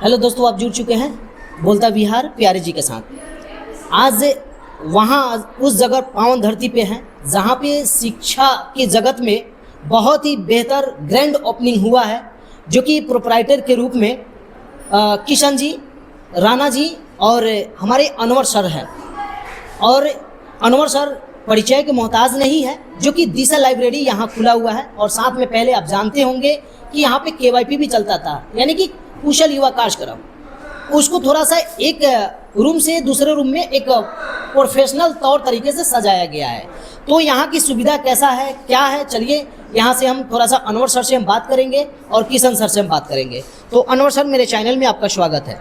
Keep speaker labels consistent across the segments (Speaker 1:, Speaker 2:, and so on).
Speaker 1: Hello दोस्तों, आप जुड़ चुके हैं बोलता बिहार प्यारे जी के साथ। आज वहाँ उस जगह पावन धरती पे हैं जहाँ पे शिक्षा के जगत में बहुत ही बेहतर ग्रैंड ओपनिंग हुआ है, जो कि प्रोप्राइटर के रूप में किशन जी, राणा जी और हमारे अनवर सर हैं। और अनवर सर परिचय के मोहताज नहीं है, जो कि दिशा लाइब्रेरी यहाँ खुला हुआ है। और साथ में पहले आप जानते होंगे कि यहाँ पे केवाईपी भी चलता था, यानी कि कुशल युवा कार्यक्रम। उसको थोड़ा सा एक रूम से दूसरे रूम में एक प्रोफेशनल तौर तरीके से सजाया गया है। तो यहाँ की सुविधा कैसा है, क्या है, चलिए यहाँ से हम थोड़ा सा अनवर सर से हम बात करेंगे और किशन सर से हम बात करेंगे। तो अनवर सर, मेरे चैनल में आपका स्वागत है।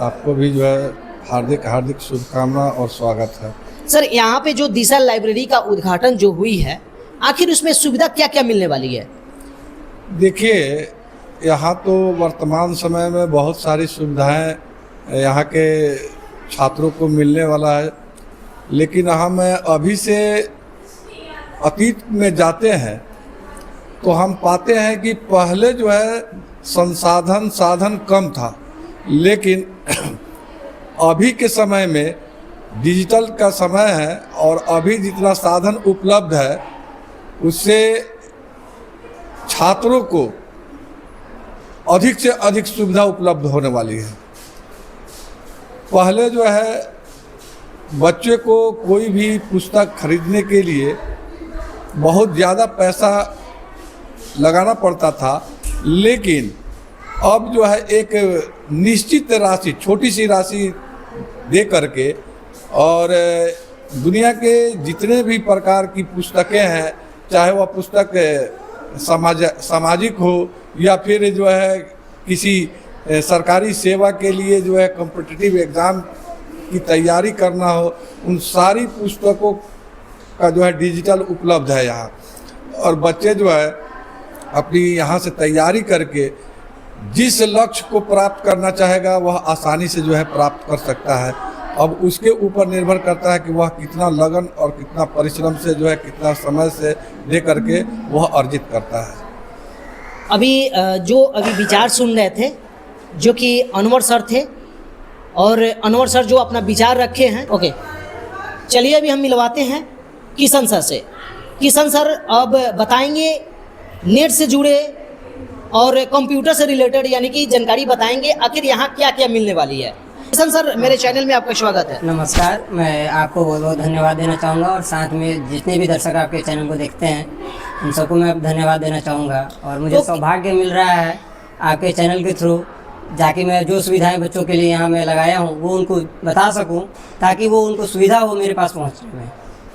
Speaker 2: आपको भी जो है हार्दिक हार्दिक शुभकामना और स्वागत है।
Speaker 1: सर, यहाँ पे जो दिशा लाइब्रेरी का उद्घाटन जो हुई है, आखिर उसमें सुविधा क्या क्या मिलने वाली है?
Speaker 2: देखिए, यहाँ तो वर्तमान समय में बहुत सारी सुविधाएं यहाँ के छात्रों को मिलने वाला है, लेकिन हम अभी से अतीत में जाते हैं तो हम पाते हैं कि पहले जो है साधन कम था, लेकिन अभी के समय में डिजिटल का समय है और अभी जितना साधन उपलब्ध है उससे छात्रों को अधिक से अधिक सुविधा उपलब्ध होने वाली है। पहले जो है बच्चे को कोई भी पुस्तक खरीदने के लिए बहुत ज़्यादा पैसा लगाना पड़ता था, लेकिन अब जो है एक निश्चित राशि, छोटी सी राशि दे करके और दुनिया के जितने भी प्रकार की पुस्तकें हैं, चाहे वह पुस्तक सामाजिक हो या फिर जो है किसी सरकारी सेवा के लिए जो है कॉम्पिटिटिव एग्ज़ाम की तैयारी करना हो, उन सारी पुस्तकों का जो है डिजिटल उपलब्ध है यहाँ। और बच्चे जो है अपनी यहाँ से तैयारी करके जिस लक्ष्य को प्राप्त करना चाहेगा वह आसानी से जो है प्राप्त कर सकता है। अब उसके ऊपर निर्भर करता है कि वह कितना लगन और कितना परिश्रम से जो है, कितना समय से दे करके वह अर्जित करता है।
Speaker 1: अभी विचार सुन रहे थे, जो कि अनवर सर थे, और अनवर सर जो अपना विचार रखे हैं। ओके, चलिए अभी हम मिलवाते हैं किशन सर से। किशन सर अब बताएंगे नेट से जुड़े और कंप्यूटर से रिलेटेड यानी कि जानकारी बताएंगे, आखिर यहाँ क्या क्या मिलने वाली है। किशन सर, मेरे चैनल में आपका स्वागत है।
Speaker 3: नमस्कार, मैं आपको बहुत बहुत धन्यवाद देना चाहूँगा और साथ में जितने भी दर्शक आपके चैनल को देखते हैं उन सबको मैं धन्यवाद देना चाहूँगा। और मुझे सौभाग्य मिल रहा है आपके चैनल के थ्रू जाके मैं जो सुविधाएं बच्चों के लिए यहाँ मैं लगाया हूँ वो उनको बता सकूँ, ताकि वो उनको सुविधा हो मेरे पास पहुँचने में।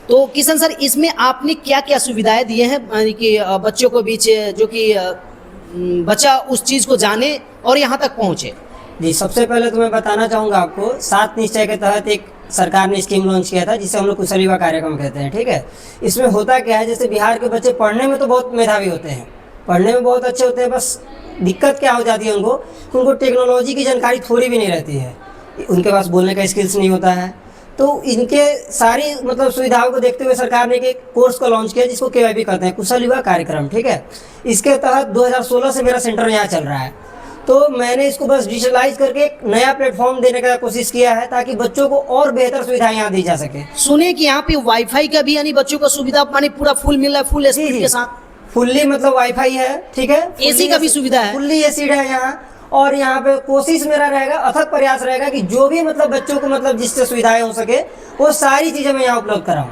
Speaker 1: तो किशन सर, इसमें आपने क्या क्या सुविधाएं दिए हैं यानी कि बच्चों को बीच, जो कि बच्चा उस चीज़ को जाने और यहाँ तक पहुँचे?
Speaker 3: जी, सबसे पहले तो मैं बताना चाहूँगा आपको, 7 निश्चय के तहत एक सरकार ने स्कीम लॉन्च किया था जिसे हम लोग कुशल युवा कार्यक्रम कहते हैं। ठीक है, इसमें होता क्या है, जैसे बिहार के बच्चे पढ़ने में तो बहुत मेधावी होते हैं, पढ़ने में बहुत अच्छे होते हैं, बस दिक्कत क्या हो जाती है उनको कि उनको टेक्नोलॉजी की जानकारी थोड़ी भी नहीं रहती है, उनके पास बोलने का स्किल्स नहीं होता है। तो इनके सारी मतलब सुविधाओं को देखते हुए सरकार ने एक कोर्स को लॉन्च किया जिसको केवाईपी कहते हैं, कुशल युवा कार्यक्रम। ठीक है, इसके तहत 2016 से मेरा सेंटर यहाँ चल रहा है। तो मैंने इसको बस डिजिटलाइज करके एक नया प्लेटफॉर्म देने का कोशिश किया है ताकि बच्चों को और बेहतर सुविधाएं यहाँ दी जा सके।
Speaker 1: सुने कि यहाँ पे वाईफाई का भी यानी बच्चों को सुविधा माने पूरा फुल मिल रहा है, फुल स्पीड के साथ।
Speaker 3: फुल्ली मतलब वाईफाई है, ठीक है,
Speaker 1: एसी का भी सुविधा है,
Speaker 3: फुल्ली एसी है यहाँ। और यहाँ पे कोशिश मेरा रहेगा, अथक प्रयास रहेगा कि जो भी मतलब बच्चों को मतलब जिससे सुविधाएं हो सके वो सारी चीजें मैं यहाँ उपलब्ध कराऊँ।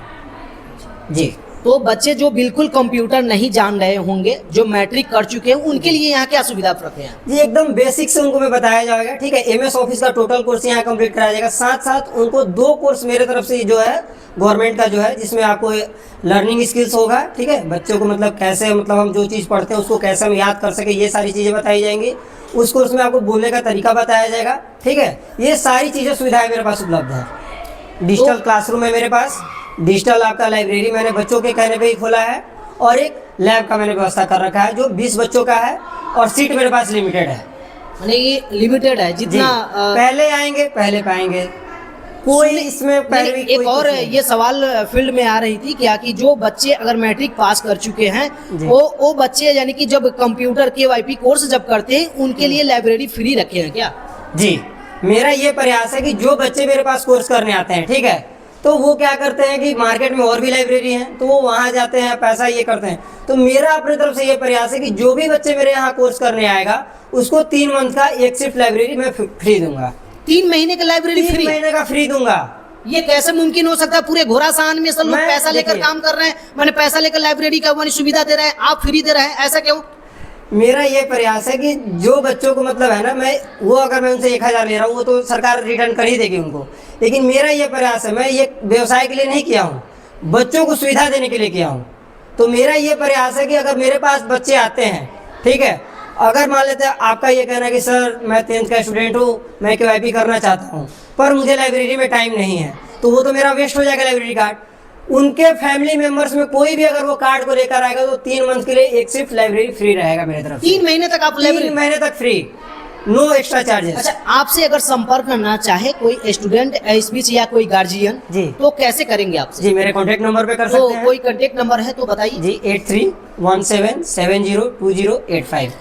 Speaker 3: जी,
Speaker 1: तो बच्चे जो बिल्कुल कंप्यूटर नहीं जान रहे होंगे, जो मैट्रिक कर चुके हैं, उनके लिए यहाँ क्या सुविधा रखे हैं?
Speaker 3: जी, एकदम बेसिक से उनको मैं बताया जाएगा। ठीक है, MS ऑफिस का टोटल कोर्स यहाँ कंप्लीट कराया जाएगा, साथ साथ उनको 2 कोर्स मेरे तरफ से जो है गवर्नमेंट का जो है, जिसमें आपको लर्निंग स्किल्स होगा। ठीक है, बच्चों को मतलब कैसे मतलब हम जो चीज़ पढ़ते हैं उसको कैसे हम याद कर सके, ये सारी चीज़ें बताई जाएंगी। उस कोर्स में आपको बोलने का तरीका बताया जाएगा। ठीक है, ये सारी चीज़ें सुविधाएं मेरे पास उपलब्ध है। डिजिटल क्लासरूम है मेरे पास, डिजिटल आपका लाइब्रेरी मैंने बच्चों के कहने पे ही खोला है, और एक लैब का मैंने व्यवस्था कर रखा है जो 20 बच्चों का है, और सीट मेरे पास लिमिटेड है।
Speaker 1: यानी ये लिमिटेड है, जितना
Speaker 3: पहले आएंगे पहले पाएंगे, कोई इसमें पहले
Speaker 1: एक और ये सवाल फील्ड में आ रही थी क्या कि जो बच्चे अगर मैट्रिक पास कर चुके हैं वो बच्चे यानी कि जब कंप्यूटर केवाईपी कोर्स जब करते हैं उनके लिए लाइब्रेरी फ्री रखे हैं क्या?
Speaker 3: जी, मेरा ये प्रयास है कि जो बच्चे मेरे पास कोर्स करने आते हैं, ठीक है, तो वो क्या करते हैं कि मार्केट में और भी लाइब्रेरी हैं, तो वो वहाँ जाते हैं, पैसा ये करते हैं। तो मेरा अपनी तरफ से ये प्रयास है कि जो भी बच्चे मेरे यहाँ कोर्स करने आएगा उसको 3 मंथ का एक शिफ्ट लाइब्रेरी मैं फ्री दूंगा।
Speaker 1: 3 महीने का लाइब्रेरी
Speaker 3: 3
Speaker 1: फ्री?
Speaker 3: महीने का फ्री दूंगा।
Speaker 1: ये कैसे मुमकिन हो सकता है? पूरे घोड़ासान में सब लोग
Speaker 3: मैं
Speaker 1: पैसा लेकर
Speaker 3: देखिए,
Speaker 1: काम कर रहे हैं, मैंने पैसा लेकर लाइब्रेरी का मैंने सुविधा दे रहे हैं, आप फ्री दे रहे हैं, ऐसा क्यों?
Speaker 3: मेरा ये प्रयास है कि जो बच्चों को मतलब है ना, मैं वो अगर मैं उनसे 1000 ले रहा हूँ वो तो सरकार रिटर्न कर ही देगी उनको, लेकिन मेरा ये प्रयास है, मैं ये व्यवसाय के लिए नहीं किया हूँ, बच्चों को सुविधा देने के लिए किया हूँ। तो मेरा ये प्रयास है कि अगर मेरे पास बच्चे आते हैं, ठीक है, अगर मान लेते हैं आपका ये कहना है कि सर मैं 10th का स्टूडेंट हूँ, मैं KYP करना चाहता हूँ पर मुझे लाइब्रेरी में टाइम नहीं है, तो वो तो मेरा वेस्ट हो जाएगा लाइब्रेरी कार्ड। उनके फैमिली मेंबर्स में कोई भी अगर वो कार्ड को लेकर आएगा तो 3 मंथ के लिए एक शिफ्ट लाइब्रेरी फ्री रहेगा मेरी तरफ से।
Speaker 1: 3 महीने तक आप
Speaker 3: 3
Speaker 1: लाइब्रेरी?
Speaker 3: महीने तक फ्री, नो एक्स्ट्रा चार्जेस।
Speaker 1: अच्छा, आपसे अगर संपर्क करना चाहे कोई स्टूडेंट इस बीच या कोई गार्जियन,
Speaker 3: जी,
Speaker 1: तो कैसे करेंगे आपसे?
Speaker 3: जी मेरे कॉन्टेक्ट नंबर पे कर
Speaker 1: तो
Speaker 3: सकते हैं।
Speaker 1: कोई कांटेक्ट नंबर है तो बताइए।
Speaker 3: जी 8317702085।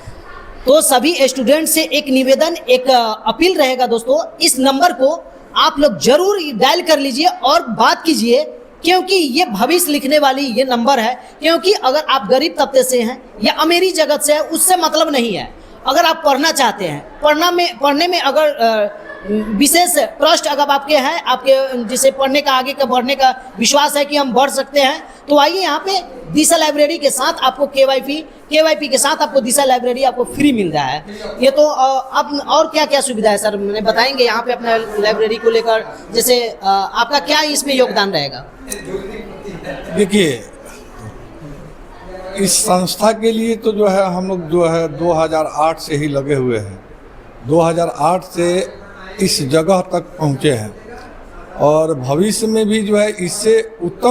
Speaker 1: तो सभी स्टूडेंट से एक निवेदन, एक अपील रहेगा दोस्तों, इस नंबर को आप लोग जरूर डायल कर लीजिए और बात कीजिए, क्योंकि ये भविष्य लिखने वाली ये नंबर है। क्योंकि अगर आप गरीब तबके से हैं या अमीरी जगत से है, उससे मतलब नहीं है। अगर आप पढ़ना चाहते हैं, पढ़ने में अगर विशेष ट्रस्ट अगर आपके हैं, आपके जिसे पढ़ने का, आगे का बढ़ने का विश्वास है कि हम बढ़ सकते हैं, तो आइए यहाँ पे दिशा लाइब्रेरी के साथ आपको KYP के साथ आपको दिशा लाइब्रेरी आपको फ्री मिल रहा है। ये तो अब और क्या क्या सुविधा है सर, मैंने बताएंगे यहाँ पे अपना लाइब्रेरी को लेकर, जैसे आपका क्या इसमें योगदान रहेगा?
Speaker 2: देखिए, इस संस्था के लिए तो जो है हम लोग जो है 2008 से ही लगे हुए हैं। 2008 से इस जगह तक पहुँचे हैं और भविष्य में भी जो है इससे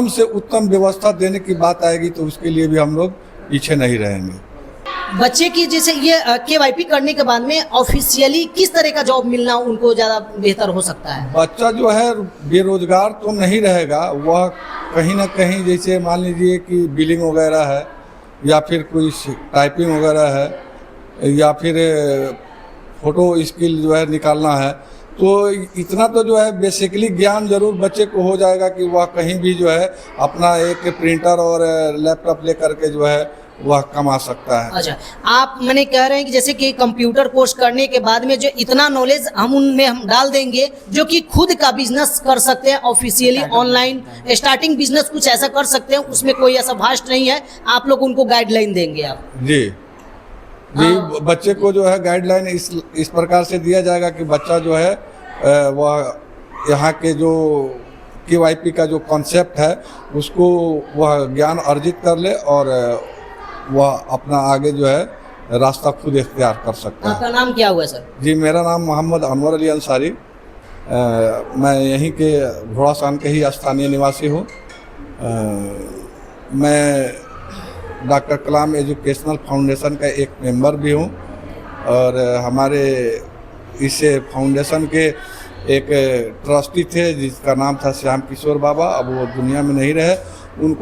Speaker 2: से उत्तम व्यवस्था देने की बात आएगी तो उसके लिए भी हम लोग पीछे नहीं रहेंगे।
Speaker 1: बच्चे की जैसे ये KYP करने के बाद में ऑफिशियली किस तरह का जॉब मिलना उनको ज़्यादा बेहतर हो सकता है?
Speaker 2: बच्चा जो है बेरोजगार तो नहीं रहेगा, वह कहीं ना कहीं जैसे मान लीजिए कि बिलिंग वगैरह है या फिर कोई टाइपिंग वगैरह है या फिर फ़ोटो स्किल जो है निकालना है, तो इतना तो जो है बेसिकली ज्ञान जरूर बच्चे को हो जाएगा कि वह कहीं भी जो है अपना एक प्रिंटर और लैपटॉप लेकर के जो है वह कमा सकता है।
Speaker 1: अच्छा, आप मैंने कह रहे हैं कि जैसे कि कंप्यूटर कोर्स करने के बाद में जो इतना नॉलेज हम उनमें हम डाल देंगे जो कि खुद का बिजनेस कर सकते हैं, ऑफिशियली ऑनलाइन स्टार्टिंग बिजनेस कुछ ऐसा कर सकते हैं, उसमें कोई ऐसा भास्ट नहीं है, आप लोग उनको गाइडलाइन देंगे आप?
Speaker 2: जी जी, बच्चे को जो है गाइडलाइन इस प्रकार से दिया जाएगा कि बच्चा जो है वह यहाँ के जो KYP का जो कॉन्सेप्ट है उसको वह ज्ञान अर्जित कर ले और वह अपना आगे जो है रास्ता खुद इख्तियार कर सकता है।
Speaker 1: आपका नाम क्या हुआ सर?
Speaker 2: जी, मेरा नाम मोहम्मद अनवर अली अंसारी, मैं यहीं के घोड़ासान के ही स्थानीय निवासी हूँ। मैं डॉक्टर कलाम एजुकेशनल फाउंडेशन का एक मेंबर भी हूँ और हमारे इस फाउंडेशन के एक ट्रस्टी थे जिसका नाम था श्याम किशोर बाबा, अब वो दुनिया में नहीं रहे। उनको